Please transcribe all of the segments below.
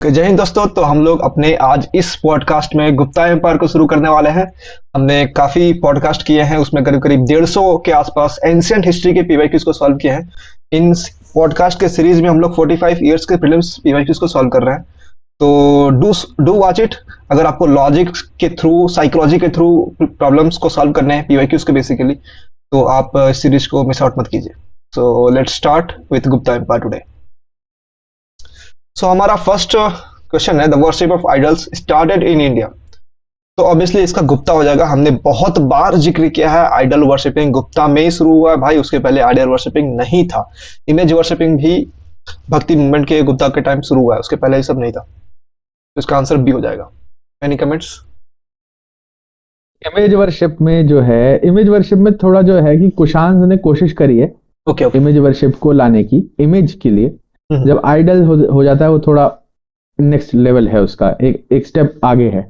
जय हिंद दोस्तों। तो हम लोग अपने आज इस पॉडकास्ट में गुप्ता एम्पायर को शुरू करने वाले हैं। हमने काफी पॉडकास्ट किए हैं, उसमें करीब करीब 150 के आसपास एंशियंट हिस्ट्री के पीवाईक्यूज को सॉल्व किए हैं। इन पॉडकास्ट के सीरीज में हम लोग 45 इयर्स के प्रीलिम्स पीवाईक्यूज को सॉल्व कर रहे हैं। तो डू वॉच इट। अगर आपको लॉजिक के थ्रू, साइकोलॉजी के थ्रू प्रॉब्लम्स को सॉल्व करने हैं पीवाईक्यूज के बेसिकली, तो आप इस सीरीज को मिस आउट मत कीजिए। So let's start with Gupta empire today. So हमारा फर्स्ट क्वेश्चन है, the worship of idols started in India. तो ऑब्वियसली इसका गुप्ता हो जाएगा। हमने बहुत बार जिक्र किया है आइडल वर्शिपिंग गुप्ता में ही शुरू हुआ है भाई, उसके पहले आइडल वर्शिपिंग नहीं था। इमेज वर्शिपिंग भी भक्ति मूवमेंट के गुप्ता के टाइम शुरू हुआ है, उसके पहले ये सब नहीं था। तो इसका आंसर बी हो जाएगा। Any comments? इमेज वर्शिप में जो है, इमेज वर्शिप में थोड़ा जो है कि कुशांत ने कोशिश करी है ओके ओके। इमेज वर्शिप को लाने की, इमेज के लिए। जब आइडल हो जाता है वो थोड़ा नेक्स्ट लेवल है उसका, एक स्टेप आगे है।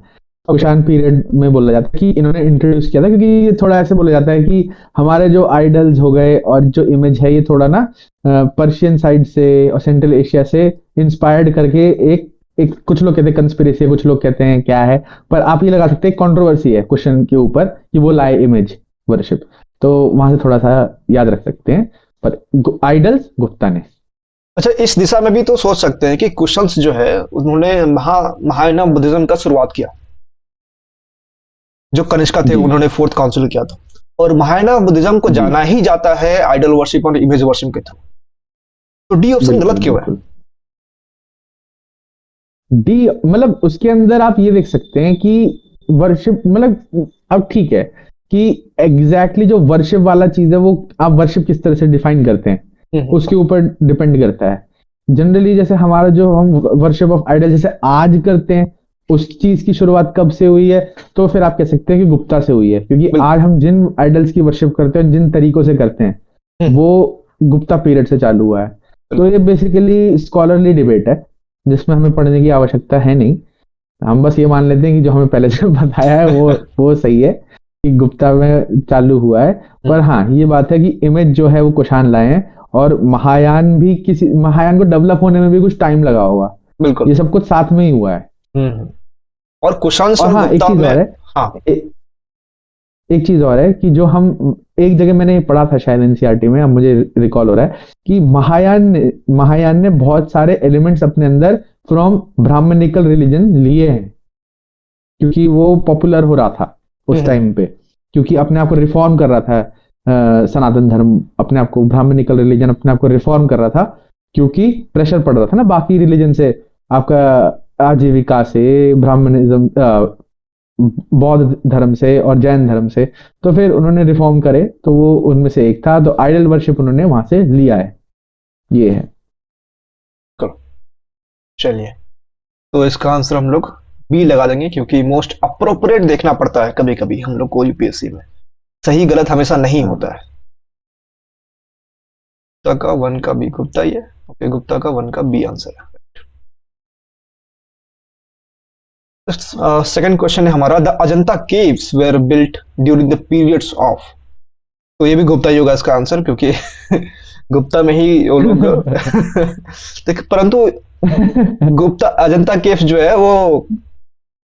कुशांत पीरियड में बोला जाता है कि इन्होंने इंट्रोड्यूस किया था, क्योंकि ये थोड़ा ऐसे बोला जाता है कि हमारे जो आइडल्स हो गए और जो इमेज है ये थोड़ा ना पर्शियन साइड से और सेंट्रल एशिया से इंस्पायर्ड करके एक कुछ लोग कहते हैं कंस्पिरेसी है, कुछ लोग कहते हैं क्या है, पर आप ये लगा सकते हैं कंट्रोवर्सी है क्वेश्चन के ऊपर कि वो लाए इमेज वर्शिप, तो वहां से थोड़ा सा याद रख सकते हैं। पर आइडल्स गुप्ता ने। अच्छा, इस दिशा में भी तो सोच सकते हैं कि कुशंस जो है उन्होंने महायाना बुद्धिज्म का शुरुआत किया। जो कनिष्का थे जी उन्होंने फोर्थ काउंसिल किया था। और महायाना बुद्धिज्म को जी, जाना ही जाता है आइडल वर्शिप और इमेज वर्शिप के थ्रू। तो डी ऑप्शन बिल्कुल गलत क्यों है? बिल्कुल। डी मतलब उसके अंदर आप ये देख सकते हैं कि वर्शिप मतलब, अब ठीक है कि एग्जैक्टली जो वर्शिप वाला चीज है वो आप वर्शिप किस तरह से डिफाइन करते हैं हम्म। उसके ऊपर डिपेंड करता है। जनरली जैसे हमारा जो हम वर्शिप ऑफ आइडल जैसे आज करते हैं, उस चीज की शुरुआत कब से हुई है, तो फिर आप कह सकते हैं कि गुप्ता से हुई है, क्योंकि बिल्कुल। आज हम जिन आइडल्स की वर्शिप करते हैं, जिन तरीकों से करते हैं, हम्म, वो गुप्ता पीरियड से चालू हुआ है। तो बिल्कुल। ये बेसिकली स्कॉलरली डिबेट है जिसमें हमें पढ़ने की आवश्यकता है नहीं। हम बस ये मान लेते हैं कि जो हमें पहले से बताया है वो सही है कि गुप्ता में चालू हुआ है। हम्म, पर हाँ, ये बात है कि इमेज जो है वो कुषाण लाए हैं, और महायान भी, किसी महायान को डेवलप होने में भी कुछ टाइम लगा होगा। बिल्कुल। ये सब कुछ साथ में ही हुआ है। हम्म। और कुशांश और और हाँ, एक गुप्ता चीज में। और है, हाँ। एक चीज और है कि जो हम एक जगह मैंने पढ़ा था शायद एनसीईआरटी में, अब मुझे रिकॉल हो रहा है कि महायान ने बहुत सारे एलिमेंट्स अपने अंदर फ्रॉम ब्राह्मणिकल रिलीजन लिए हैं, क्योंकि वो पॉपुलर हो रहा था उस हम्म, टाइम पे, क्योंकि अपने आप को रिफॉर्म कर रहा था। सनातन धर्म अपने आप को, ब्राह्मणिकल रिलीजन अपने आप को रिफॉर्म कर रहा था, क्योंकि प्रेशर पड़ रहा था ना बाकी रिलीजन से, आपका आजीविका से, ब्राह्मणिज्म, बौद्ध धर्म से और जैन धर्म से। तो फिर उन्होंने रिफॉर्म करे, तो वो उनमें से एक था, तो आइडल वर्शिप उन्होंने वहां से लिया है। ये है। बिल्कुल। चलिए, तो इसका आंसर हम लोग बी लगा देंगे, क्योंकि मोस्ट अप्रोप्रिएट देखना पड़ता है कभी कभी हम लोग को यूपीएससी में। सही गलत हमेशा नहीं हाँ, होता है। गुप्ता का वन का बी, गुप्ता ही है। ओके, गुप्ता का वन का बी आंसर है। सेकंड क्वेश्चन है हमारा, the Ajanta caves were built during the periods of. तो ये भी गुप्ता ही होगा इसका आंसर, क्योंकि गुप्ता में ही वो लोग देख, परंतु गुप्ता अजंता केव्स जो है वो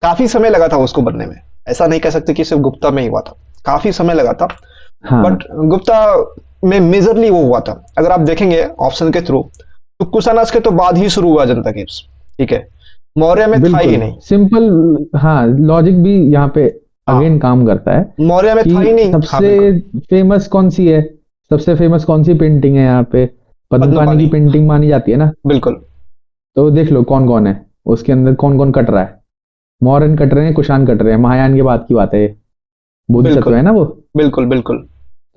काफी समय लगा था उसको बनने में। ऐसा नहीं कह सकते कि सिर्फ गुप्ता में ही हुआ था, काफी समय लगा था। बट हाँ, गुप्ता में मेजरली वो हुआ था। अगर आप देखेंगे ऑप्शन के थ्रू, तो कुशानस के तो बाद ही शुरू हुआ अजंता केव्स। ठीक है, मौर्य में था ही बिल्कुल नहीं। सिंपल। हाँ, लॉजिक भी यहाँ पे हाँ, अगेन काम करता है मौर्य में था ही कि नहीं। हाँ सबसे बिल्कुल। फेमस कौन सी है, सबसे फेमस कौन सी पेंटिंग है यहाँ पे, पद्म पद्मपानी की पानी। पेंटिंग मानी जाती है ना। बिल्कुल। तो देख लो कौन कौन है उसके अंदर, कौन कौन कट रहा है। मौर्यन कट रहे हैं, कुषाण कट रहे हैं, महायान के बाद की बात है ये। बोधिसत्व बिल्कुल। है ना वो। बिल्कुल। बिल्कुल।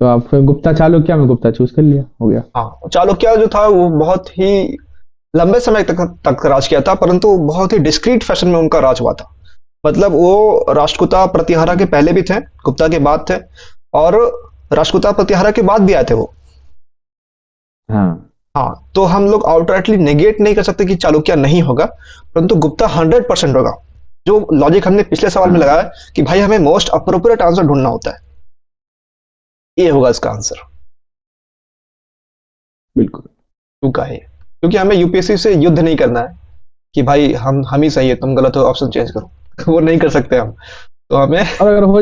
तो आप फिर गुप्ता चालुक्य में गुप्ता चूज कर लिया, हो गया। हाँ, चालुक्य जो था वो बहुत ही लंबे समय तक राज किया था, परंतु बहुत ही डिस्क्रीट फैशन में उनका राज हुआ था। मतलब वो राष्ट्रकूटा प्रतिहारा के पहले भी थे, गुप्ता के बाद थे, और राष्ट्रकूटा प्रतिहारा के बाद भी आए थे वो। हाँ, हाँ, तो हम लोग आउटराइटली नेगेट नहीं कर सकते कि चालुक्य नहीं होगा, परंतु गुप्ता 100% होगा। जो लॉजिक हमने पिछले सवाल में हाँ, लगाया कि भाई हमें मोस्ट अप्रोप्रिएट आंसर ढूंढना होता है, ये होगा इसका आंसर। बिल्कुल। क्यों का है, क्योंकि हमें यूपीएससी से युद्ध नहीं करना है, कि भाई हम ही सही है, तुम गलत हो, ऑप्शन चेंज करो। वो नहीं कर सकते हम, तो हमें। और अगर हो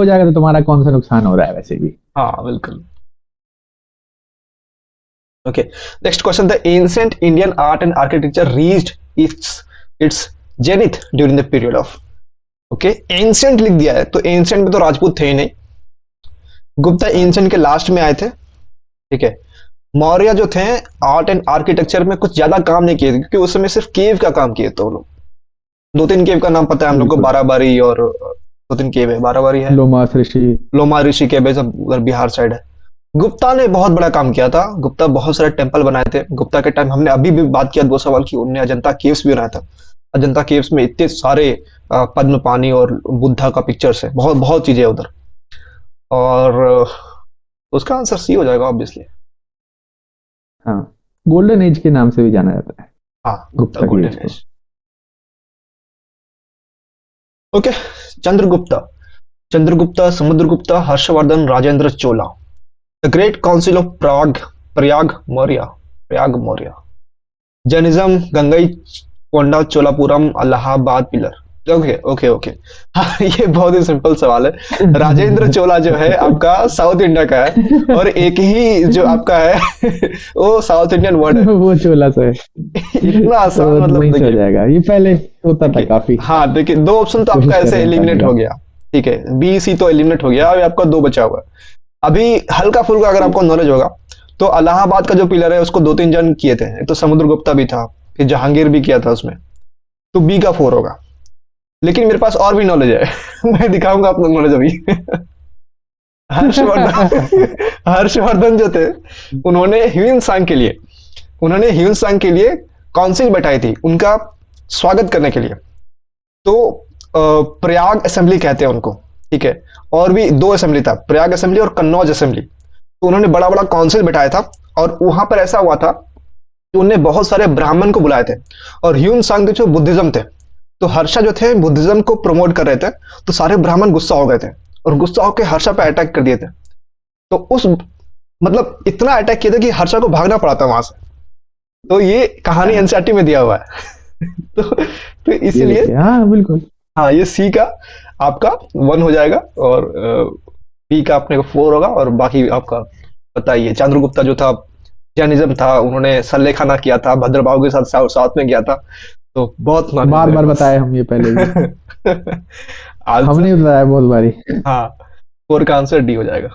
जाएगा तो तुम्हारा कौन सा नुकसान हो रहा है वैसे भी। हाँ बिल्कुल। Okay, next question, the ancient Indian art and architecture reached it's it's zenith during the period of. Okay, ancient लिख दिया है, तो एंशिएंट में तो राजपूत थे ही नहीं। गुप्ता एंशिएंट के लास्ट में आए थे, ठीक है। मौर्य जो थे आर्ट एंड आर्किटेक्चर में कुछ ज्यादा काम नहीं किए थे, क्योंकि उस समय सिर्फ केव का काम किए थे वो लोग। दो तीन केव का नाम पता है हम लोग को, बिल्कुल। बाराबारी और दो तीन केव है, बाराबारी है, लोमास ऋषि। लोमा ऋषि केव है, सब उधर बिहार साइड है। गुप्ता ने बहुत बड़ा काम किया था, गुप्ता बहुत सारे टेंपल बनाए थे। गुप्ता के टाइम हमने अभी भी बात किया 2 सवाल की, उनने अजंता केव्स भी बनाया था। अजंता केव्स में इतने सारे पद्म पानी और बुद्धा का पिक्चर्स है, बहुत बहुत चीजें है उधर। और उसका आंसर सी हो जाएगा ऑब्वियसली। हाँ, गोल्डन एज के नाम से भी जाना जाता है हाँ, गुप्ता गुप्ता की गोल्डन एज को। Age. Okay, Chandragupta. Chandragupta, Samudragupta, Harshavardhan, Rajendra Chola. The great council of Prague, Prayag Maurya, Prayag Maurya. Jainism, Gangaikonda Cholapuram, Allahabad pillar. Okay okay okay. हाँ, ये बहुत ही सिंपल सवाल है। राजेंद्र चोला जो है आपका साउथ इंडिया का है, और एक ही जो आपका है वो साउथ इंडियन वर्ड है। वो चोला सा है। इतना तो आसान, मतलब वहीं से हो देखिए। जाएगा, ये पहले होता था देखिए, काफी। हाँ देखिए, दो ऑप्शन तो आपका कोशिश कर ऐसे रहे हैं पाने एलिमिनेट का। हो गया। ठीक है, बी सी तो एलिमिनेट हो गया, अभी आपका दो बचा हुआ है। अभी हल्का फुल्का अगर आपको नॉलेज होगा, तो इलाहाबाद का जो पिलर है उसको दो तीन जन किए थे। एक तो समुद्रगुप्ता भी था, फिर जहांगीर भी किया था उसमें, तो बी का 4 होगा। लेकिन मेरे पास और भी नॉलेज है मैं दिखाऊंगा आपको नॉलेज अभी हर्षवर्धन हर्षवर्धन जो थे, उन्होंने ह्यून सांग के लिए, काउंसिल बैठाई थी उनका स्वागत करने के लिए। तो प्रयाग असेंबली कहते हैं उनको, ठीक है। और भी दो असेंबली था, प्रयाग असेंबली और कन्नौज असेंबली। तो उन्होंने बड़ा बड़ा काउंसिल बैठाया था, और वहां पर ऐसा हुआ था कि उन्होंने बहुत सारे ब्राह्मण को बुलाए थे। और ह्यून सांग जो बुद्धिज्म थे, तो हर्षा जो थे बुद्धिज्म को प्रमोट कर रहे थे। तो सारे ब्राह्मण गुस्सा हो गए थे, और गुस्सा होकर हर्षा पे अटैक कर दिए थे। तो उस, मतलब इतना अटैक किया था कि हर्षा को भागना पड़ा था वहां से। तो ये कहानी एनसीईआरटी में दिया हुआ है तो ये इसीलिए, देखिए, हाँ बिल्कुल। हाँ, ये सी का आपका 1 हो जाएगा, और बी का अपने को 4 होगा। और बाकी आपका बताइए। चंद्रगुप्ता जो था जैनिज्म था, उन्होंने सल्लेखाना किया था, भद्रबाहु के साथ साथ में गया था। तो बहुत नॉलेज है बार मेरे बार पास बताए हम ये पहले भी। आंसर, हमने बताया बहुत बारी। हाँ, 4 का आंसर डी हो जाएगा।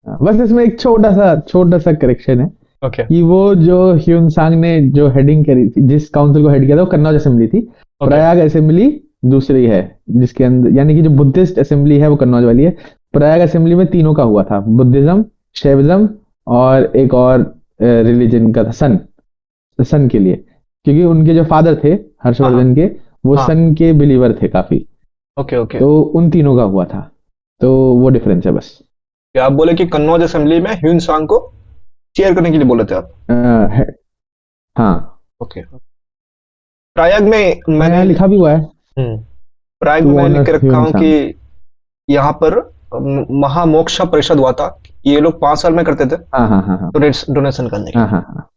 बस इसमें एक छोटा सा करेक्शन है ओके कि वो जो ह्यून सांग ने जो हेडिंग करी थी, जिस काउंसिल को हेड किया था, वो कन्नौज असेंबली थी। ओके प्रयाग असेंबली दूसरी है, जिसके अंदर यानी कि जो बुद्धिस्ट असेंबली है वो कन्नौज वाली है। प्रयाग असेंबली में तीनों का हुआ था, बुद्धिज्म, शैविज्म और एक और रिलीजन का था, सन के लिए, क्योंकि उनके जो फादर थे हाँ हाँ हर्षवर्धन के, वो हाँ। सन के बिलीवर थे काफी। Okay okay. तो उन तीनों का हुआ था, तो वो डिफरेंस है बस। क्या आप बोले कि कन्नौज असेंबली में ह्यून सांग को चेयर करने के लिए बोले थे आप? है, हाँ। ओके। प्रयाग में हाँ, मैंने, यहाँ लिखा भी हुआ है, प्रयाग में टू मैंने लिख ऑनर के रखा ह्यून हूँ कि सांग। यहाँ पर महामोक्षा परिषद हुआ था। ये लोग 5 साल में करते थे, हाँ हाँ हाँ हाँ डोनेशन करने के हाँ लिए। हाँ हाँ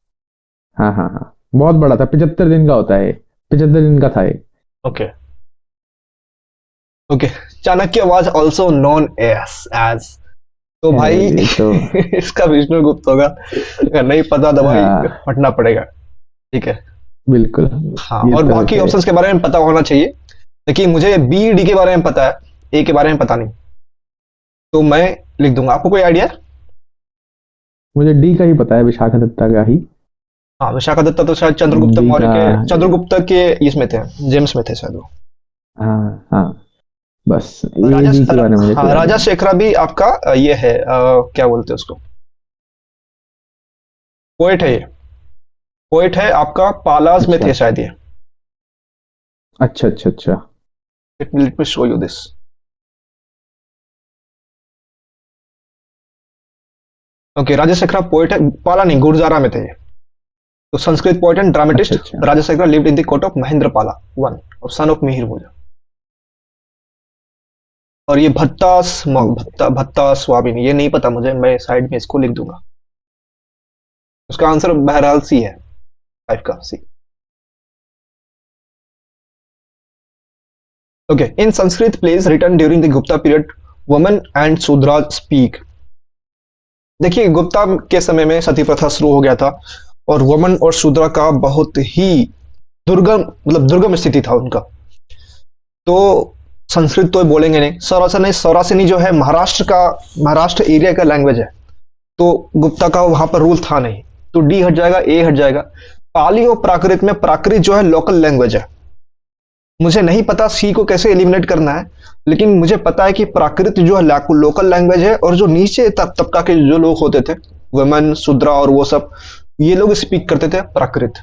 हाँ हाँ हाँ, बहुत बड़ा था, 75 दिन का होता है ये, 75 दिन का था ये। Okay okay. Chanakya was also known as तो भाई ये तो इसका विष्णुगुप्त होगा। अगर नहीं पता तो भाई हाँ, फटना पड़ेगा। ठीक है। बिल्कुल। हाँ, ये और तो बाकी है। ऑप्शंस के बारे में पता होना चाहिए। देखिए, मुझे बी डी के बारे में पता है, ए के बारे में पता नहीं, तो मैं लिख दूंगा। आपको कोई आइडिया? मुझे डी का ही पता है, विशाखादत्ता का ही। हाँ, विशाखादत्ता तो शायद चंद्रगुप्त डी मौर्य का, के, चंद्रगुप्त के इसमें थे, जेम्स में थे शायद वो। हाँ हाँ, बस ये राजा, डी के बारे में मुझे हाँ, पूरा राजा ज्ञान है। शेखरा भी आपका ये है, क्या बोलते हैं उसको, पोएट है ये, पोएट है आपका, पालास में अच्छा थे शायद ये। अच्छा अच्छा अच्छा। Let me show you this. Okay, Raja Shekhara poet है, पाला नहीं, गुरजारा में थे ये। तो संस्कृत पोएट एंड अच्छा ड्रामेटिस्ट अच्छा। Raja Shekhara lived in the court of Mahendra Pala one और सन ऑफ मिहिर भोजा। और ये भत्ता भत्ता स्वामी, ये नहीं पता मुझे, मैं साइड में इसको लिख दूंगा। उसका आंसर बहरहाल सी है, 5 का C. Okay, in Sanskrit plays written during the Gupta period women and Shudras speak. देखिए, गुप्ता के समय में सती प्रथा शुरू हो गया था और वुमेन और शूद्रा का बहुत ही दुर्गम स्थिति था उनका। तो संस्कृत तो बोलेंगे नहीं, सौरासनी जो है महाराष्ट्र एरिया का लैंग्वेज है, तो गुप्ता का वहां पर रूल था नहीं, तो डी हट जाएगा, ए हट जाएगा। पाली और प्राकृत में, प्राकृत जो है लोकल लैंग्वेज है, मुझे नहीं पता सी को कैसे एलिमिनेट करना है, लेकिन मुझे पता है कि प्राकृत जो है लोकल लैंग्वेज है, और जो नीचे तबका के जो लोग होते थे, वुमेन, शूद्रा और वो सब, ये लोग स्पीक करते थे प्राकृत।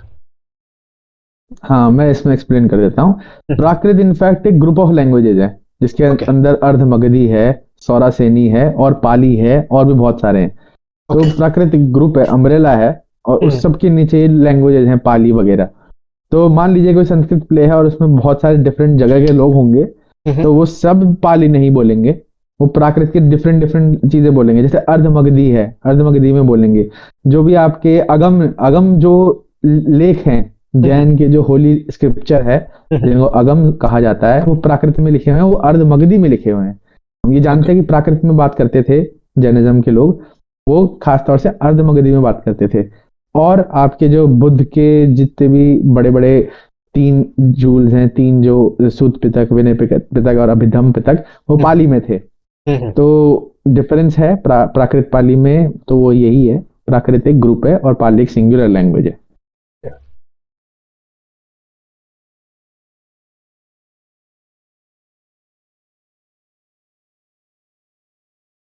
हाँ, मैं इसमें एक्सप्लेन कर देता हूँ। प्राकृत इनफैक्ट एक ग्रुप ऑफ लैंग्वेजेज है जिसके अंदर अर्धमगधी है, सौरासेनी है और पाली है और भी बहुत सारे हैं। तो प्राकृत एक ग्रुप है, अम्ब्रेला है, और उस सब के नीचे लैंग्वेजेज हैं पाली वगैरह। तो मान लीजिए कोई संस्कृत प्ले है और उसमें बहुत सारे डिफरेंट जगह के लोग होंगे, तो वो सब पाली नहीं बोलेंगे, वो प्राकृत के डिफरेंट चीजें बोलेंगे। जैसे अर्धमगधी है, अर्धमगधी में बोलेंगे। जो भी आपके अगम जो लेख हैं, जैन के जो होली स्क्रिप्चर है जिनको अगम कहा जाता है, वो प्राकृत में लिखे हुए हैं, वो अर्धमगधी में लिखे हुए हैं। हम ये जानते हैं कि प्राकृत में बात करते थे जैनिज्म के लोग, वो खासतौर से अर्धमगधी में बात करते थे। और आपके जो बुद्ध के जितने भी बड़े बड़े 3 जूल्स हैं, 3 जो सूत पिटक, विनय पिटक और अभिधम पिटक, वो पाली में थे। तो डिफरेंस है प्राकृत पाली में, तो वो यही है, प्राकृत एक ग्रुप है और पाली एक सिंगुलर लैंग्वेज है।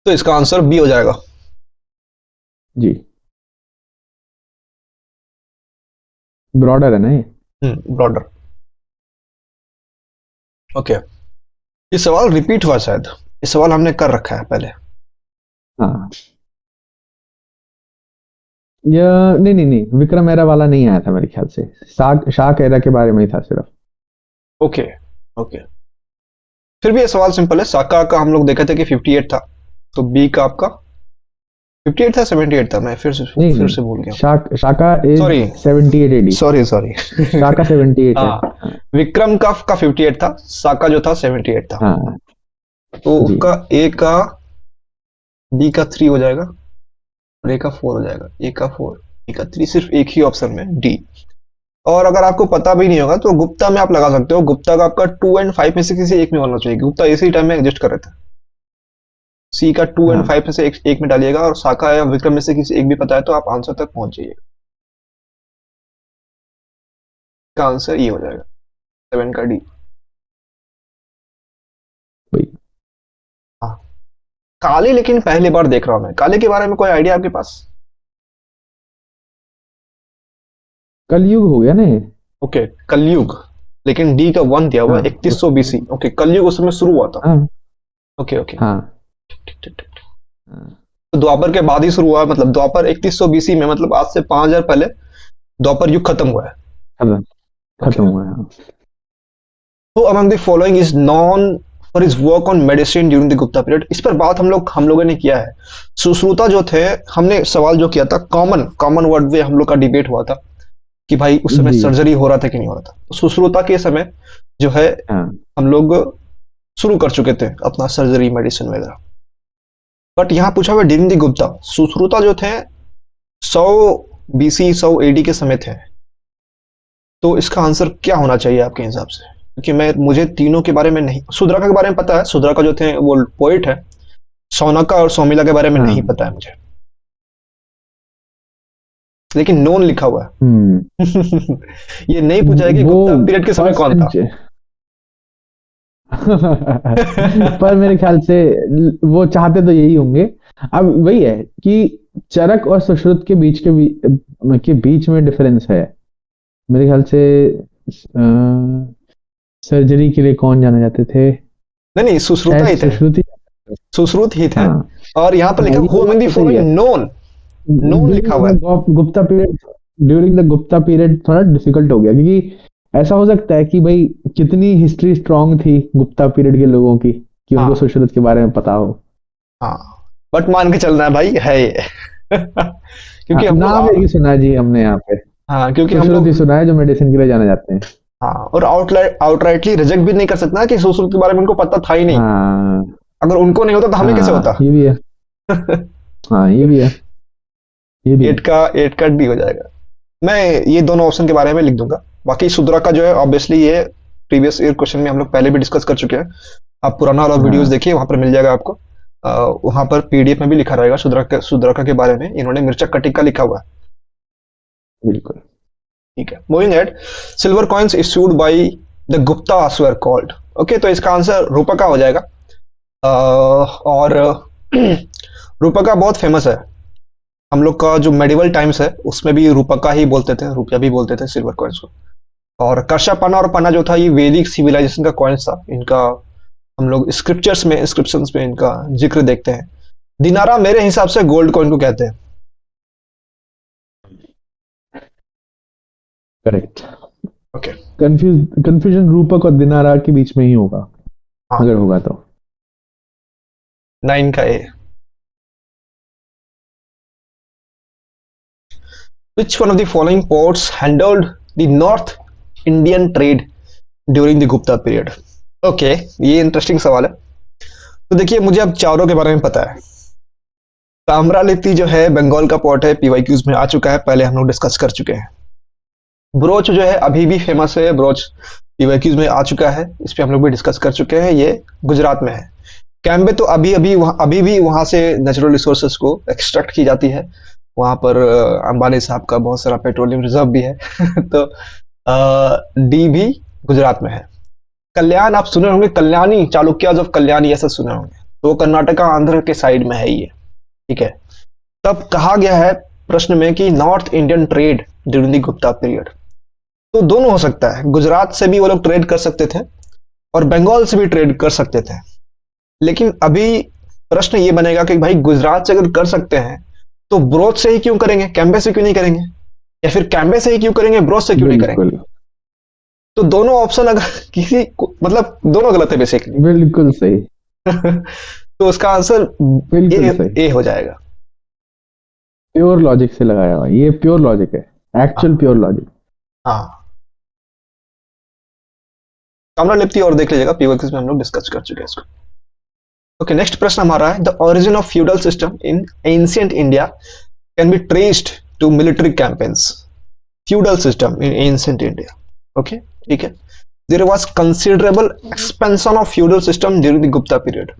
तो इसका आंसर बी हो जाएगा जी। ब्रॉडर है ना ये? ब्रॉडर। ओके, ये सवाल रिपीट हुआ शायद, ये सवाल हमने कर रखा है पहले। हाँ, नहीं, विक्रम एरा वाला नहीं आया था मेरे ख्याल से, शाक एरा के बारे में ही था सिर्फ। ओके, फिर भी ये सवाल सिंपल है। साका का हम लोग देखे थे कि 58 था, तो बी का आपका 58 था, 78 था, मैं फिर से भूल गया। शाका इज 78 एडी। सॉरी शाका 78 है। विक्रम का 58 था, साका जो था 78 था। हाँ, तो उसका ए का, बी का 3 हो जाएगा और ए का 4 हो जाएगा। ए का 4, बी का 3, सिर्फ एक ही ऑप्शन में डी। और अगर आपको पता भी नहीं होगा तो गुप्ता में आप लगा सकते हो। गुप्ता का आपका 2 और 5 में से किसी एक में होना चाहिए। गुप्ता इसी टाइम में एग्जिस्ट कर रहे थे। सी का 2 और 5 में से एक में डालिएगा, और साका या विक्रम में से किसी एक भी पता है तो आप आंसर तक पहुंच जाइएगा। का आंसर ये हो जाएगा 7 का डी। हाँ, काले लेकिन पहली बार देख रहा हूं मैं। काले के बारे में कोई आइडिया आपके पास? कलयुग हो गया ना। ओके, कलयुग, लेकिन डी का 1 दिया हुआ है, 3100 बीसी। ओके, कलयुग उस समय शुरू हुआ था। ओके, हाँ, ठीक। तो द्वापर के बाद ही शुरू हुआ, मतलब द्वापर 3100 बीसी में, मतलब आज से 5000 पहले द्वापर युग खत्म हुआ है। खत्म हुआ है। तो among the following is non for his work on medicine during the Gupta period. इस पर बात हम लोगों ने किया है। सुश्रुता जो थे, हमने सवाल जो किया था, कॉमन वर्ड में हम लोग का डिबेट हुआ था कि भाई उस समय सर्जरी हो रहा था कि नहीं हो रहा था। तो सुश्रुता के समय जो है हम लोग शुरू कर चुके थे अपना सर्जरी मेडिसिन वगैरह। बट यहाँ पूछा हुआ ड्यूरिंग द गुप्ता, सुश्रुता जो थे 100 बीसी 100 एडी के समय थे। तो इसका आंसर क्या होना चाहिए आपके हिसाब से? क्योंकि मुझे तीनों के बारे में नहीं, सुद्राका के बारे में पता है, सुद्राका जो थे वो पोइट है। सौनका और सौमिला के बारे में नहीं पता है मुझे, लेकिन नोन लिखा हुआ है। ये नहीं पूछा है कि गुप्ता पीरियड के समय कौन था। पर मेरे ख्याल से वो चाहते तो यही होंगे। अब वही है कि चरक और सुश्रुत के बीच में डिफरेंस है मेरे ख्याल से। सर्जरी के लिए कौन जाने जाते थे? नहीं, सुश्रुत ही थे। और यहाँ पर लिखा नोन लिखा हुआ है। Gupta period, during the Gupta period थोड़ा डिफिकल्ट हो गया, क्योंकि ऐसा हो सकता है कि भाई कितनी हिस्ट्री स्ट्रांग थी गुप्ता पीरियड के लोगों की कि उनको सुश्रुत के बारे में पता हो। हाँ, बट मान के चलना है भाई है ये। क्योंकि नाम यही सुना है जी हमने यहाँ पे। हाँ, क्योंकि सुश्रुत ही सुना है जो मेडिसिन के लिए जाने जाते हैं। हाँ, और आउटराइटली रिजेक्ट भी नहीं कर सकता कि सुसुल के बारे में उनको पता था ही नहीं। हाँ अगर उनको नहीं होता तो हमें कैसे होता। हाँ, ये भी है। हाँ, ये भी है, ये भी है। एट का डी हो जाएगा। मैं ये दोनों ऑप्शन के बारे में लिख दूंगा। बाकी सुद्रा का जो है ऑब्वियसली ये प्रीवियस ईयर क्वेश्चन में हम लोग पहले भी डिस्कस कर चुके हैं। आप पुराना वाला वीडियोस हाँ, देखिए, वहां पर मिल जाएगा आपको। वहां पर पीडीएफ में भी लिखा रहेगा सुद्राका के बारे में, इन्होंने मिर्चा कटिका लिखा हुआ है। बिल्कुल। ठीक है, moving ahead. Silver coins issued by the Guptas were called. Okay, तो इसका आंसर रूपका हो जाएगा। और रूपका बहुत फेमस है। हम लोग का जो मेडिवल टाइम्स है उसमें भी रूपका ही बोलते थे, रुपया भी बोलते थे सिल्वर कॉइन्स को। और कर्षापना और पना जो था ये वैदिक सिविलाइजेशन का कॉइन्स था। इनका हम लोग स्क्रिप्चर्स में, इंस्क्रिप्शंस में इनका जिक्र देखते हैं। दिनारा मेरे हिसाब से गोल्ड कॉइन को कहते हैं। करेक्ट। ओके। कंफ्यूजन रूपक और दिनारा के बीच में ही होगा, हाँ, अगर होगा तो। 9 का ए। Which one of the following ports handled the North Indian trade during the Gupta period? Okay, ये इंटरेस्टिंग सवाल है। तो देखिए, मुझे अब चारों के बारे में पता है। ताम्रालिप्ति जो है बंगाल का पोर्ट है, पीवाईक्यूज में आ चुका है, पहले हम लोग डिस्कस कर चुके हैं। ब्रोच जो है अभी भी फेमस है, ब्रोच पीवाईक्यूज में आ चुका है, इस पे हम लोग भी डिस्कस कर चुके हैं, ये गुजरात में है। कैम्बे तो अभी भी वहां से नेचुरल रिसोर्सेज को एक्सट्रैक्ट की जाती है। वहां पर अंबानी साहब का बहुत सारा पेट्रोलियम रिजर्व भी है। तो डी भी गुजरात में है। कल्याण आप सुने होंगे, कल्याणी, चालुक्याज ऑफ कल्याणी, ऐसा सुने होंगे। तो वो कर्नाटका आंध्र के साइड में है ये। ठीक है। तब कहा गया है प्रश्न में कि north Indian trade during the Gupta period. तो दोनों हो सकता है, गुजरात से भी वो लोग ट्रेड कर सकते थे और बंगाल से भी ट्रेड कर सकते थे। लेकिन अभी प्रश्न ये बनेगा कि भाई गुजरात से अगर कर सकते हैं तो ब्रोच से ही क्यों करेंगे, कैम्बे से क्यों नहीं करेंगे, या फिर कैम्बे से ही क्यों करेंगे, ब्रोच से क्यों नहीं करेंगे। बिल्कुल, तो दोनों ऑप्शन अगर मतलब दोनों गलत है बेसिकली। बिल्कुल सही, तो उसका आंसर बिल्कुल सही। ए हो जाएगा। प्योर लॉजिक से लगाया हुआ, ये प्योर लॉजिक है, एक्चुअल प्योर लॉजिक। हाँ, ताम्रलिप्ति और देख लीजिएगा, पीवाईक्यूज में हम लोग डिस्कस कर चुके हैं इसको। ओके, नेक्स्ट प्रश्न हमारा है, the origin of feudal system in ancient India can be traced to military campaigns. Feudal system in ancient India. Okay, ठीक है। There was considerable expansion of feudal system during the Gupta period.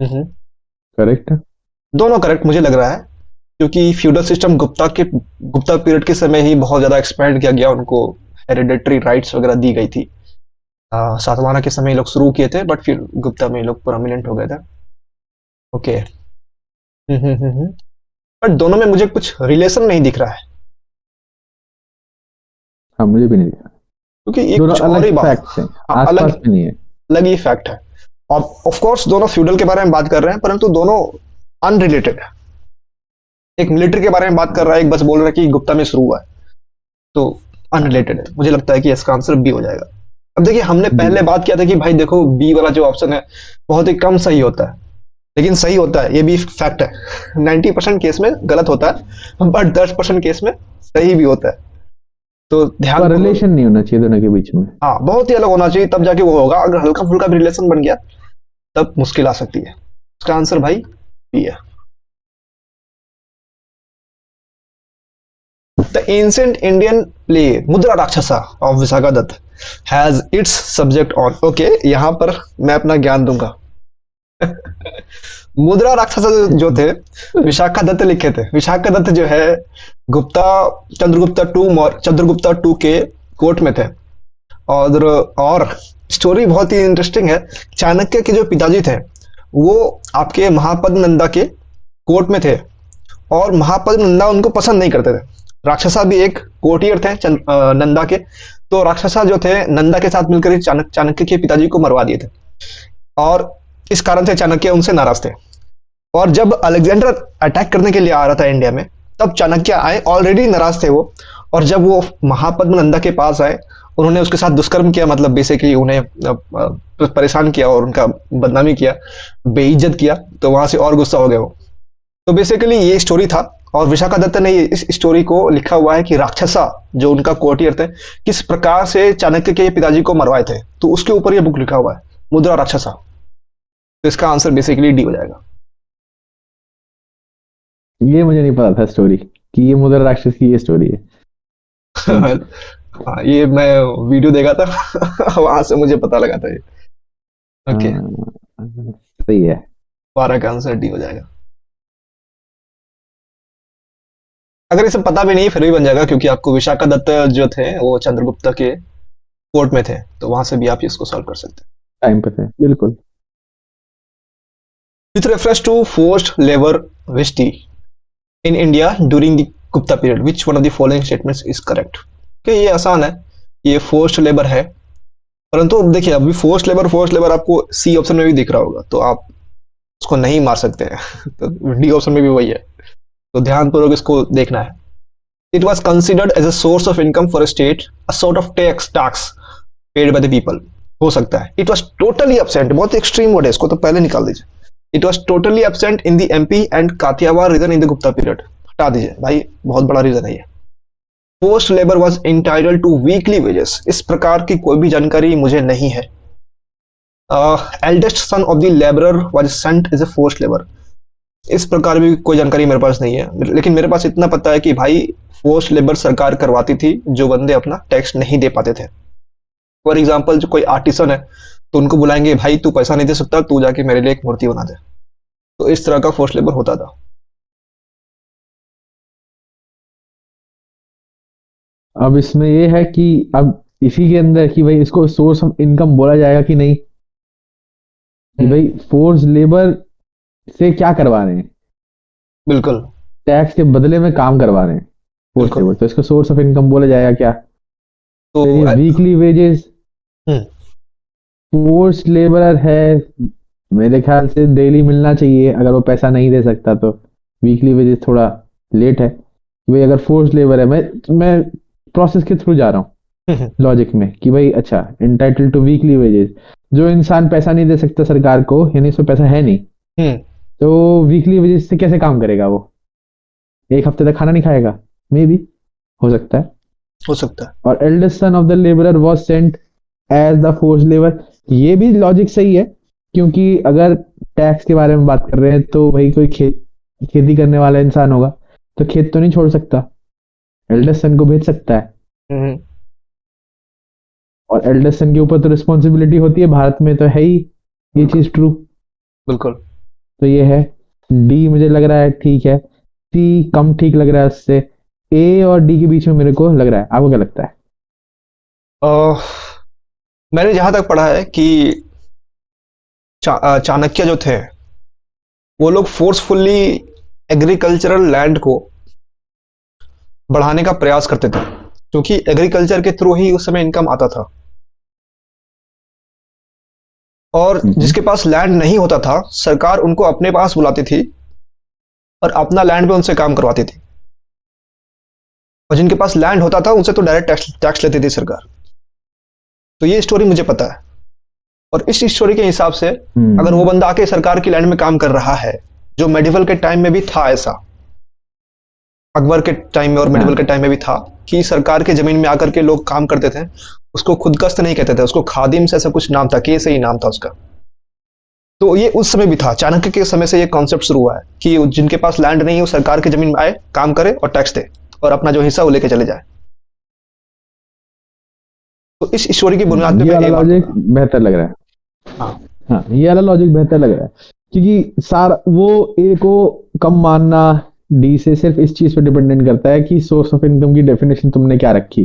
Correct है। दोनों correct मुझे लग रहा है, क्योंकि feudal system Gupta period के समय ही बहुत ज्यादा एक्सपेंड किया गया, उनको हेरिडेटरी राइट्स वगैरह दी गई थी। सातवाहना के समय ये लोग शुरू किए थे, बट फिर गुप्ता में ये लोग प्रोमिनेंट हो गए थे। ओके। बट दोनों में मुझे कुछ रिलेशन नहीं दिख रहा है, हाँ, मुझे भी नहीं दिखा, क्योंकि ये दोनों कुछ और ही अलग बात, फैक्ट्स हैं, हाँ, आसपास में नहीं है। अलग ही फैक्ट है। और ऑफ कोर्स दोनों फ्यूडल के बारे में बात कर रहे हैं, परंतु दोनों अनरिलेटेड है। एक मिलिट्री के बारे में बात कर रहा है, एक बस बोल रहा है कि गुप्ता में शुरू हुआ है, तो अनरिलेटेड है। मुझे लगता है कि इसका आंसर बी हो जाएगा। अब देखिए, हमने पहले बात किया था कि भाई देखो, बी वाला जो ऑप्शन है बहुत ही कम सही होता है, लेकिन सही होता है, ये भी फैक्ट है। 90% केस में गलत होता है, बट 10% केस में सही भी होता है। तो ध्यान, रिलेशन नहीं होना चाहिए दोनों के बीच में। हाँ, बहुत ही अलग होना चाहिए, तब जाके वो होगा। अगर हल्का फुल्का भी रिलेशन बन गया तब मुश्किल आ सकती है। इसका आंसर भाई बी है। The ancient Indian play Mudra Rakshasa of Vishakhadatta has its subject on. Okay, यहां पर मैं अपना ज्ञान दूंगा। मुद्रा राक्षसा जो थे विशाखादत्त लिखे थे। विशाखादत्त जो है चंद्रगुप्ता टू के कोर्ट में थे। और स्टोरी बहुत ही इंटरेस्टिंग है। चाणक्य के जो पिताजी थे वो आपके महापद्म नंदा के कोर्ट में थे, और महापद्म नंदा उनको पसंद नहीं करते थे। राक्षसा भी एक कोर्टियर थे नंदा के। तो राक्षसा जो थे नंदा के साथ मिलकर चाणक्य के पिताजी को मरवा दिए थे, और इस कारण से चाणक्य उनसे नाराज थे। और जब अलेक्जेंडर अटैक करने के लिए आ रहा था इंडिया में, तब चाणक्य आए, ऑलरेडी नाराज थे वो। और जब वो महापद्म नंदा के पास आए, उन्होंने उसके साथ दुष्कर्म किया, मतलब बेसिकली उन्हें परेशान किया और उनका बदनामी किया, बेइज्जत किया। तो वहां से और गुस्सा हो गया वो। तो बेसिकली ये स्टोरी था, और विशाखादत्त ने इस स्टोरी को लिखा हुआ है कि राक्षसा जो उनका कोर्टियर थे किस प्रकार से चाणक्य के पिताजी को मरवाए थे, तो उसके ऊपर ये बुक लिखा हुआ है, मुद्रा राक्षसा। तो इसका आंसर बेसिकली डी हो जाएगा। ये मुझे नहीं पता था स्टोरी कि ये मुद्रा राक्षस की ये स्टोरी है। हाँ, ये मैं वीडियो देखा था वहां से मुझे पता लगा था ये। ओके, सही है। 12 का आंसर डी हो जाएगा। अगर इसे पता भी नहीं फिर भी बन जाएगा, क्योंकि आपको विशाखादत्त जो थे वो चंद्रगुप्त के कोर्ट में थे, तो वहां से भी आप इसको सॉल्व कर सकते हैं। टाइम पे थे, बिल्कुल। With reference to forced labour vishti in India during the Gupta period, which one of the following statements is correct. ये आसान है, ये फोर्स्ड लेबर है, परंतु देखिए अभी फोर्स्ड लेबर आपको सी ऑप्शन में भी दिख रहा होगा, तो आप उसको नहीं मार सकते हैं तो डी ऑप्शन में भी वही है, तो ध्यानपूर्वक इसको देखना है। It was considered as a source of income for a state, a sort of tax paid by the people. हो सकता है इट वॉज टोटली एब्सेंट, बहुत एक्सट्रीम वर्ड है, इसको तो पहले निकाल दीजिए। It was totally absent in the MP and Kathiawar region in the Gupta period, हटा दीजिए भाई, बहुत बड़ा रीजन है ये। Post labour was entitled to weekly wages, इस प्रकार की कोई भी जानकारी मुझे नहीं है। Eldest son of the labourer was sent as a forced labour, इस प्रकार भी कोई जानकारी मेरे पास नहीं है, लेकिन मेरे पास इतना पता है कि भाई फोर्स्ड लेबर सरकार करवाती थी जो बंदे अपना टैक्स नहीं दे पाते थे। फॉर एग्जाम्पल जो कोई आर्टिसन है तो उनको बुलाएंगे, भाई तू पैसा नहीं दे सकता, तू जाके मेरे लिए एक मूर्ति बना दे, तो इस तरह का फोर्स्ड लेबर होता था। अब इसमें ये है कि अब इसी के अंदर कि भाई इसको सोर्स ऑफ इनकम बोला जाएगा कि नहीं, कि भाई फोर्स लेबर से क्या करवा रहे हैं, बिल्कुल टैक्स के बदले में काम करवा रहे हैं फोर्स बिल्कुल। लेबर, तो इसको सोर्स ऑफ इनकम बोला जाएगा क्या? तो वीकली वेजेस हम्म, फोर्स लेबर है, मेरे ख्याल से डेली मिलना चाहिए, अगर वो पैसा नहीं दे सकता तो वीकली वेजेस थोड़ा लेट है। भाई अगर फोर्स लेबर है, मैं प्रोसेस के थ्रू जा रहा हूँ लॉजिक में कि भाई अच्छा इंटाइटल टू वीकली वेजेस, जो इंसान पैसा नहीं दे सकता सरकार को, यानी उसको पैसा है नहीं, तो वीकली वेजेस से कैसे काम करेगा वो? एक हफ्ते तक खाना नहीं खाएगा, मे बी, हो सकता है। हो सकता है। और eldest son of the labourer was sent as the force labour, ये भी लॉजिक सही है, क्योंकि अगर टैक्स के बारे में बात कर रहे हैं तो भाई कोई खेती करने वाला इंसान होगा तो खेत तो नहीं छोड़ सकता, एल्डेस्ट सन को भेज सकता है, और एल्डेस्ट सन के ऊपर तो रिस्पॉन्सिबिलिटी होती है, भारत में तो है ही ये चीज ट्रू। बिल्कुल। तो ये है, डी मुझे लग रहा है ठीक है, सी कम ठीक लग रहा है उससे, ए और डी के बीच में मेरे को लग रहा है। आपको क्या लगता है? मैंने जहां तक पढ़ा है कि चाणक्य जो थे वो लोग फोर्सफुली एग्रीकल्चरल लैंड को बढ़ाने का प्रयास करते थे, क्योंकि एग्रीकल्चर के थ्रू ही उस समय इनकम आता था, और जिसके पास लैंड नहीं होता था सरकार उनको अपने पास बुलाती थी और अपना लैंड पे उनसे काम करवाती थी, और जिनके पास लैंड होता था उनसे तो डायरेक्ट टैक्स लेती थी सरकार। तो ये स्टोरी मुझे पता है, और इस स्टोरी के हिसाब से अगर वो बंदा आके सरकार की लैंड में काम कर रहा है, जो मेडिवल के टाइम में भी था, ऐसा अकबर के टाइम में और मेडिवल के टाइम में भी था कि सरकार के जमीन में आकर के लोग काम करते थे, उसको खुदगस्त नहीं कहते थे, उसको खादिम से ऐसा कुछ नाम था, के से ही नाम था उसका। तो ये उस समय भी था, चाणक्य के समय से ये कॉन्सेप्ट शुरू हुआ है कि जिनके पास लैंड नहीं है वो सरकार की जमीन में आए, काम करे और टैक्स दे, और अपना जो हिस्सा वो लेके चले जाए। तो इस स्टोरी की बुनियाद ये वाला पे लॉजिक बेहतर लग रहा है। हाँ, ये वाला लॉजिक बेहतर लग रहा है, क्योंकि सारा वो ए को कम मानना डी से सिर्फ इस चीज पे डिपेंडेंट करता है कि सोर्स ऑफ इनकम की डेफिनेशन तुमने क्या रखी,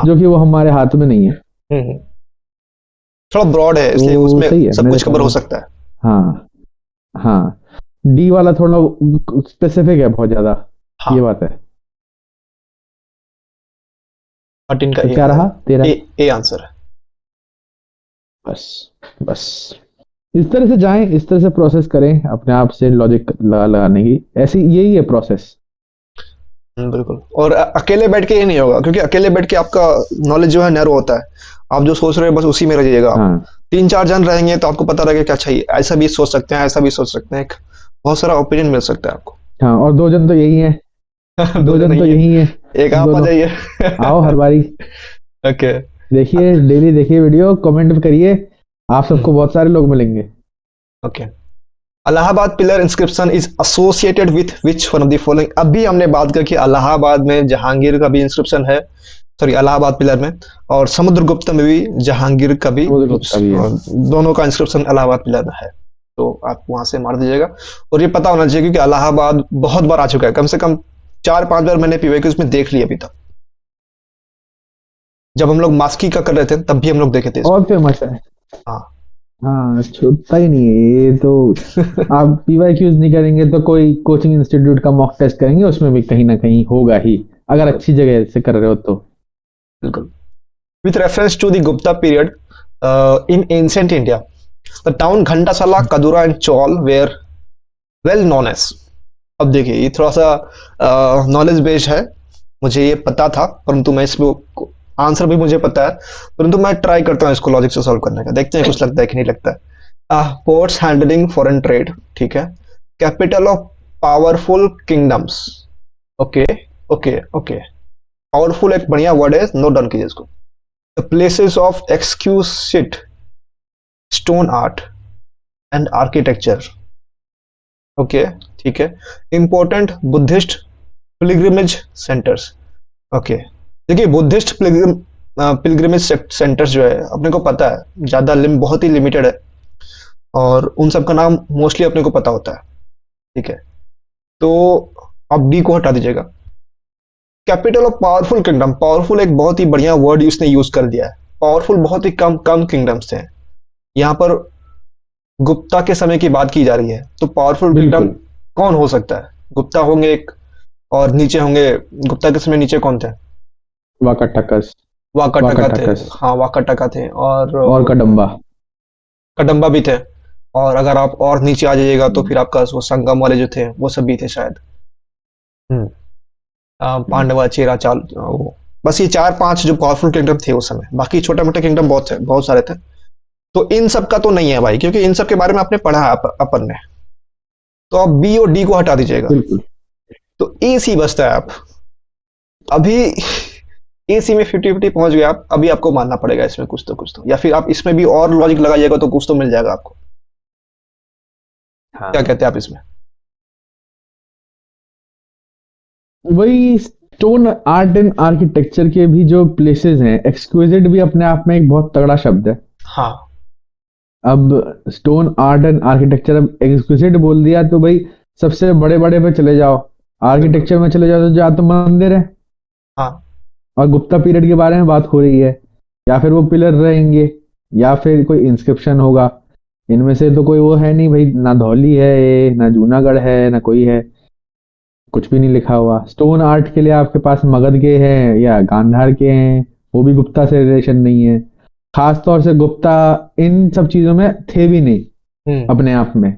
जो कि वो हमारे हाथ में नहीं है। थोड़ा ब्रॉड है, इसलिए तो उसमें सही है, सब कुछ कवर हो सकता है। हाँ हाँ, डी वाला थोड़ा स्पेसिफिक है बहुत ज्यादा। ये बात है। इनका तो क्या रहा तेरा? ए आंसर है। बस बस इस तरह से जाएं, इस तरह से प्रोसेस करें अपने आप से लॉजिक लगाने की, ऐसी यही है प्रोसेस। बिल्कुल। और अकेले बैठ के ये नहीं होगा, क्योंकि अकेले बैठ के आपका नॉलेज जो है नैरो होता है, आप जो सोच रहे हो बस उसी में रहिएगा। हाँ। 3-4 जन रहेंगे तो आपको पता रहेगा क्या चाहिए, ऐसा भी सोच सकते हैं, ऐसा भी सोच सकते हैं, बहुत सारा ओपिनियन मिल सकता है आपको। हाँ, और 2 जन तो यही है, दो जन तो नहीं है, यही है एक आप आ दोनों। जाइए। आओ हर बारी, ओके देखिए डेली देखिए वीडियो, कमेंट करिए, आप सबको बहुत सारे लोग मिलेंगे। Okay. Allahabad pillar inscription is associated with which one of the following. अभी हमने बात की कि इलाहाबाद में जहांगीर का भी इंस्क्रिप्शन है, सॉरी इलाहाबाद पिलर में, और समुद्रगुप्त में भी जहांगीर का भी, समुद्रगुप्त का भी है। दोनों का इंस्क्रिप्शन इलाहाबाद पिलर में है। तो आप वहां से मार दीजिएगा। और ये पता होना चाहिए क्योंकि इलाहाबाद बहुत बार आ चुका है, कम से कम 4-5 बार मैंने पीवाईक्यू उसमें देख लिया अभी तक। जब हम लोग मास्की का कर रहे थे तब भी हम लोग देखे थे इसको। बहुत फेमस है। हाँ। हाँ, छूटता ही नहीं है ये तो। आप पीवाईक्यूज नहीं करेंगे तो कोई कोचिंग इंस्टीट्यूट का मॉक टेस्ट करेंगे, उसमें भी कहीं ना कहीं होगा ही, अगर अच्छी जगह से कर रहे हो तो। बिल्कुल। With reference to the Gupta period in ancient India, the town Ghantasala, Kadura and Chaul were well known as। अब देखिए ये थोड़ा सा नॉलेज बेस्ड है, मुझे ये पता था, परंतु मैं इसमें आंसर भी मुझे पता है, परंतु मैं ट्राई करता हूँ इसको लॉजिक से सॉल्व करने का, देखते हैं कुछ लगता है कि नहीं लगता है। पोर्ट्स हैंडलिंग फॉरेन ट्रेड, ठीक है। Capital of powerful kingdoms, okay okay okay. Powerful एक बढ़िया वर्ड है, नोट डाउन कीजिए इसको। The places of exquisite stone art and architecture, okay ठीक है। Important Buddhist pilgrimage centers, okay. देखिए बुद्धिस्ट पिलग्रिमेज सेंटर्स जो है अपने को पता है, ज्यादा बहुत ही लिमिटेड है, और उन सब का नाम मोस्टली अपने को पता होता है, ठीक है। तो आप डी को हटा दीजिएगा। Capital of powerful kingdom, powerful एक बहुत ही बढ़िया वर्ड उसने यूज कर दिया है। पावरफुल बहुत ही कम कम किंगडम्स थे, यहाँ पर गुप्ता के समय की बात की जा रही है, तो पावरफुल किंगडम बिल्कुल। कौन हो सकता है? गुप्ता होंगे एक, और नीचे होंगे, गुप्ता के समय नीचे कौन थे? वाकाटकस। वाकाटका थे, वाकाटकस हाँ वाकाटका थे, और और कदम्बा। कदम्बा भी थे। और अगर आप और नीचे आ जाइएगा तो फिर आपका वो संगम वाले जो थे वो सब भी थे शायद। हम्म। पांडवा, चेरा, चाल, वो बस ये 4-5 जो पावरफुल किंगडम थे उस समय, बाकी छोटे मोटे किंगडम बहुत थे, बहुत सारे थे। तो इन सब का तो नहीं है भाई, क्योंकि इन सब के बारे में आपने पढ़ा है अपन ने। तो आप बी और डी को हटा दीजिएगा, बिल्कुल। तो ए सी बचता है। आप अभी ए सी में 50-50 पहुंच गए आप, अभी आपको मानना पड़ेगा इसमें कुछ तो, या फिर आप इसमें भी और लॉजिक लगाइएगा तो कुछ तो मिल जाएगा आपको। हाँ, क्या कहते हैं आप इसमें? वही स्टोन आर्ट एंड आर्किटेक्चर के भी जो प्लेसेस हैं, एक्सक्विजिट भी अपने आप में एक बहुत तगड़ा शब्द है। हाँ अब स्टोन आर्ट एंड आर्किटेक्चर, अब एक्सक्विजिट बोल दिया तो भाई सबसे बड़े बड़े पे चले जाओ, आर्किटेक्चर में चले जाओ तो जहाँ तो मंदिर है, हाँ और गुप्ता पीरियड के बारे में बात हो रही है, या फिर वो पिलर रहेंगे, या फिर कोई इंस्क्रिप्शन होगा। इनमें से तो कोई वो है नहीं भाई, ना धौली है ये, ना जूनागढ़ है, ना कोई है, कुछ भी नहीं लिखा हुआ। स्टोन आर्ट के लिए आपके पास मगध के हैं या गांधार के हैं, वो भी गुप्ता से रिलेशन नहीं है। खास तौर से गुप्ता इन सब चीजों में थे भी नहीं हम्म अपने आप में।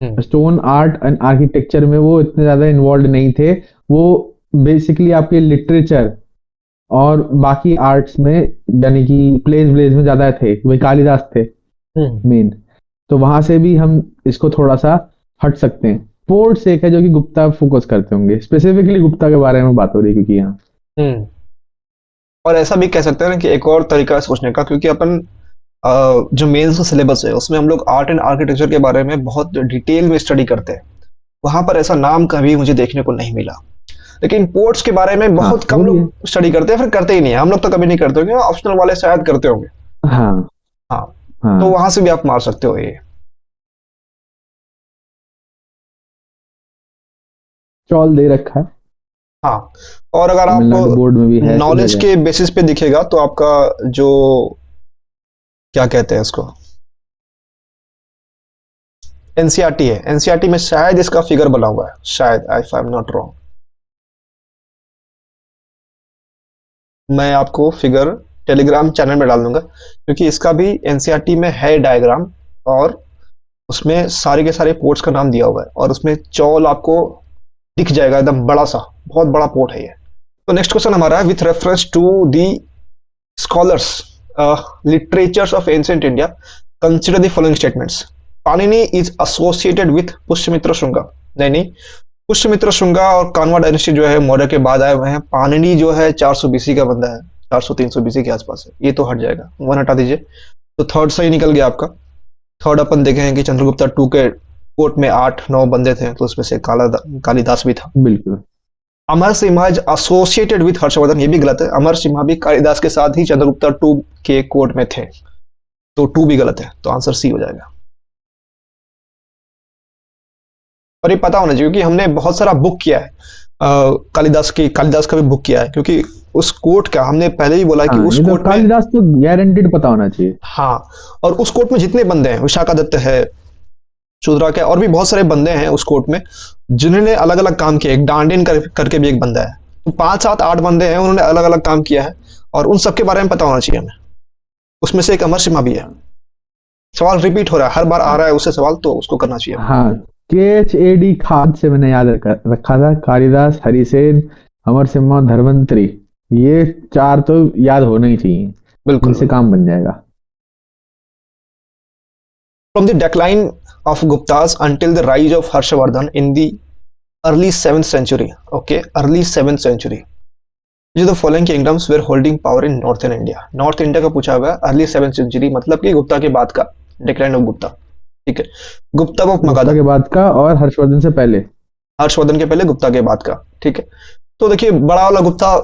हम्म स्टोन आर्ट एंड आर्किटेक्चर में वो इतने ज्यादा इन्वॉल्व नहीं थे। वो बेसिकली आपके लिटरेचर और बाकी आर्ट्स में, यानी कि प्लेस व्लेस में ज्यादा थे, वही कालिदास थे मेन। तो वहां से भी हम इसको थोड़ा सा हट सकते हैं। पोर्ट्स एक है जो कि गुप्ता फोकस करते होंगे, स्पेसिफिकली गुप्ता के बारे में बात हो रही है क्योंकि यहाँ। हम्म। और ऐसा भी कह सकते हैं ना कि एक और तरीका है सोचने का, क्योंकि अपन जो मेंस का सिलेबस है उसमें हम लोग आर्ट एंड आर्किटेक्चर के बारे में बहुत डिटेल में स्टडी करते हैं, वहां पर ऐसा नाम कभी मुझे देखने को नहीं मिला। लेकिन पोर्ट्स के बारे में बहुत वो कम भी है। लोग स्टडी करते हैं, फिर करते ही नहीं है। हम लोग तो कभी नहीं करते होंगे, ऑप्शनल वाले शायद करते होंगे। हाँ हाँ, तो हाँ। वहां से भी आप मार सकते हो ये। चौल दे रखा है, हाँ, और अगर आप तमिलनाडु बोर्ड में भी है ऐसी नॉलेज जगह। के बेसिस पे दिखेगा तो आपका जो, क्या कहते हैं उसको, एनसीईआरटी है, एनसीईआरटी में शायद इसका फिगर बना हुआ है, शायद, if I am not wrong. मैं आपको फिगर टेलीग्राम चैनल में डाल दूंगा, क्योंकि इसका भी एनसीईआरटी में है डायग्राम, और उसमें सारे के सारे पोर्ट्स का नाम दिया हुआ है, और उसमें चौल आपको दिख जाएगा, एकदम बड़ा सा, बहुत बड़ा पोर्ट है ये। तो नेक्स्ट क्वेश्चन हमारा है, with reference to the scholars literatures of ancient India consider the following statements. Panini is associated with Pushyamitra Shunga. नहीं नहीं, पुष्यमित्र शुंगा और कान्वा डायनेस्टी जो है मौर्य के बाद आए हुए हैं। पाणिनि जो है 400 बीसी का बंदा है, 400-300 बीसी के आसपास है, ये तो हट जाएगा, वन हटा दीजिए। तो थर्ड सही निकल गया आपका। थर्ड अपन देखे हैं कि चंद्रगुप्ता टू के कोर्ट में 8-9 बंदे थे, तो उसमें से कालिदास भी था। बिल्कुल। Amar Simha is associated with Harshavardhan, ये भी गलत है। अमर सिम्हा भी कालिदास के साथ ही चंद्रगुप्ता टू के कोर्ट में थे, तो टू भी गलत है, तो आंसर सी हो जाएगा। और ये पता होना चाहिए क्योंकि हमने बहुत सारा बुक किया है कालिदास का भी बुक किया है, क्योंकि उस कोर्ट का हमने पहले ही बोला कि उस ये तो कोर्ट में कालिदास तो गारंटीड पता होना चाहिए। हाँ, और उस कोर्ट में जितने बंदे हैं, विशाखादत्त है, शूद्रा के और भी बहुत सारे बंदे हैं उस कोर्ट में जिन्होंने अलग अलग काम किया। एक डांडिन करके भी एक बंदा है, तो 5-7-8 बंदे हैं, उन्होंने अलग अलग काम किया है और उन सबके बारे में पता होना चाहिए हमें। उसमें से एक अमर सिम्हा भी है। सवाल रिपीट हो रहा है, हर बार आ रहा है उससे सवाल, तो उसको करना चाहिए। हाँ, KHAD खाद से मैंने याद रखा था। कालिदास, हरिसेन, अमर सिम्हा, धर्मंतरी, ये 4 तो याद होना ही चाहिए, बिल्कुल, इनसे काम बन जाएगा। From the decline of Guptas until the rise of Harshavardhan in the early 7th century, okay, early 7th century, which of the following kingdoms were holding power in northern India? North India का पूछा हुआ है, early 7th century मतलब कि गुप्ता के बाद का, decline of Gupta, ठीक है। गुप्ता ऑफ गुप्ता मगध के बाद का और हर्षवर्धन से पहले। हर्षवर्धन के पहले, गुप्ता के बाद का, ठीक है। तो देखिए, बड़ा वाला गुप्ता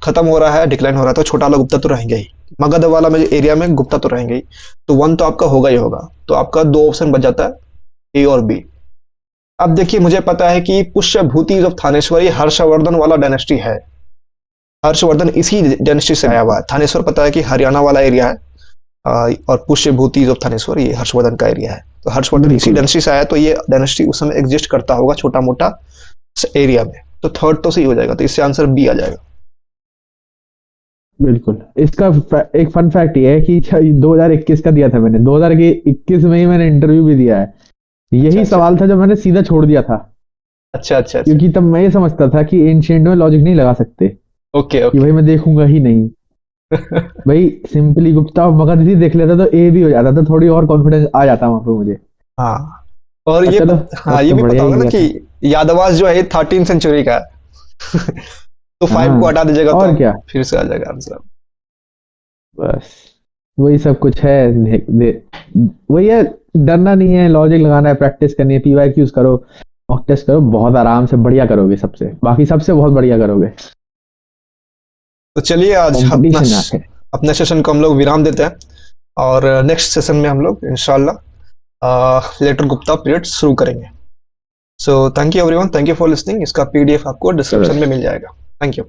खत्म हो रहा है, डिक्लाइन हो रहा है, तो छोटा वाला गुप्ता तो रहेंगे ही। मगध वाला में एरिया में गुप्ता तो रहेंगे ही, तो 1 तो आपका होगा ही होगा। तो आपका 2 ऑप्शन बच जाता है, ए और बी। अब देखिए, मुझे पता है कि पुष्यभूति ऑफ थानेश्वर ये हर्षवर्धन वाला डायनेस्टी है। हर्षवर्धन इसी डायनेस्टी से आया हुआ है। थानेश्वर पता है कि हरियाणा वाला एरिया है, और पुष्यभूति ऑफ थानेश्वर ये हर्षवर्धन का एरिया है। तो हर्षवर्धन इसी डायनेस्टी से आया, तो ये डायनेस्टी उस समय एग्जिस्ट करता होगा छोटा मोटा एरिया में। तो थर्ड तो सही हो जाएगा, तो इससे आंसर बी आ जाएगा। बिल्कुल। इसका एक फन फैक्ट ये है कि 2021 का दिया था मैंने, 2021 में ही मैंने इंटरव्यू भी दिया है। यही सवाल था जो मैंने सीधा छोड़ दिया था। अच्छा, क्योंकि तब मैं ये समझता था कि एंशिएंट में लॉजिक नहीं लगा सकते। ओके, कि भाई मैं देखूंगा ही नहीं। भाई सिंपली गुप्ता और मगध ही देख लेता तो ए भी हो जाता, तो थोड़ी और कॉन्फिडेंस आ जाता वहां पे मुझे। हाँ, और ये चलो, हाँ, ये भी पता होगा ना कि यादवास जो है 13 सेंचुरी का है। तो 5 को हटा दीजिएगा और तो क्या, फिर से आ जाएगा आंसर। बस वही सब कुछ है। वही है, डरना नहीं है, लॉजिक लगाना है, प्रैक्टिस करनी है, PYQs करो, मॉक टेस्ट करो, बहुत आराम से बढ़िया करोगे, बाकी सबसे बहुत बढ़िया करोगे। तो चलिए, आज अपने सेशन को हम लोग विराम देते हैं, और नेक्स्ट सेशन में हम लोग इंशाल्लाह लेटर गुप्ता पीरियड शुरू करेंगे। So thank you everyone, thank you for listening. इसका PDF आपको डिस्क्रिप्शन में मिल जाएगा। Thank you.